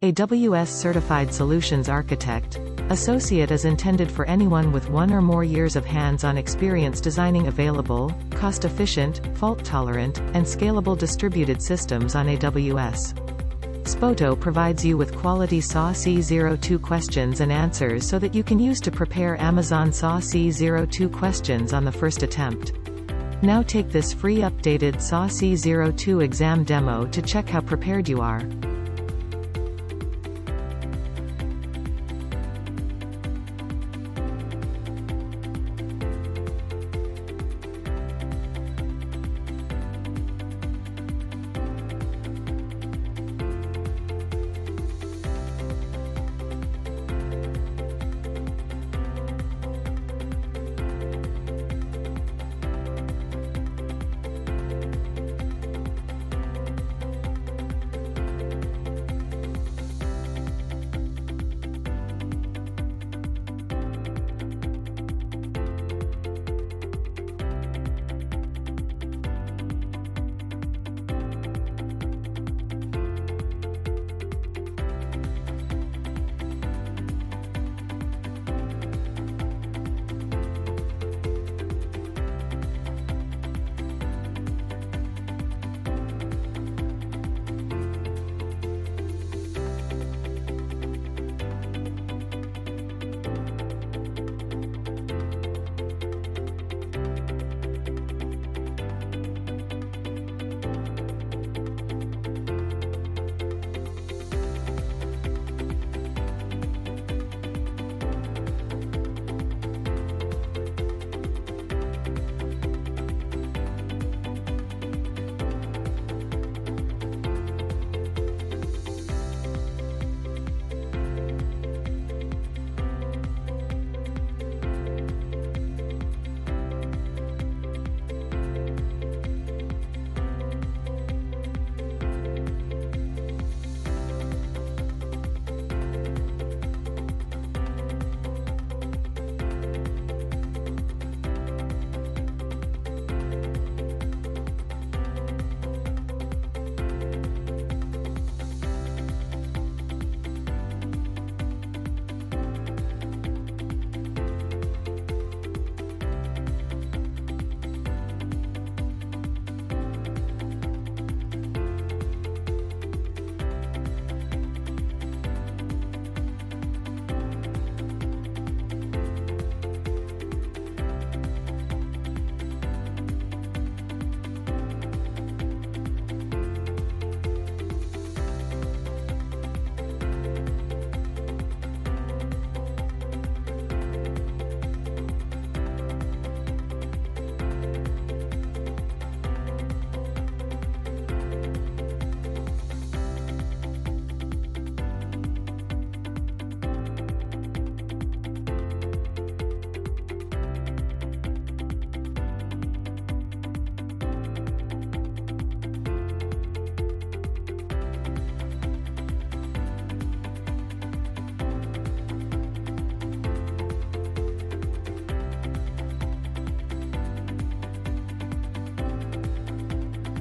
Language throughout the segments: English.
AWS Certified Solutions Architect. Associate is intended for anyone with 1 or more years of hands-on experience designing available, cost-efficient, fault-tolerant, and scalable distributed systems on AWS. C02 provides you with quality SAW C02 questions and answers so that you can use to prepare Amazon SAW C02 questions on the first attempt. Now take this free updated SAW C02 exam demo to check how prepared you are.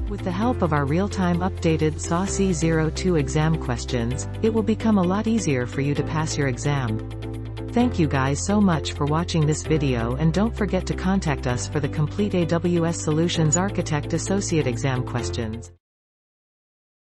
With the help of our real-time updated SAW C02 exam questions, it will become a lot easier for you to pass your exam. Thank you guys so much for watching this video, and don't forget to contact us for the complete AWS Solutions Architect Associate exam questions.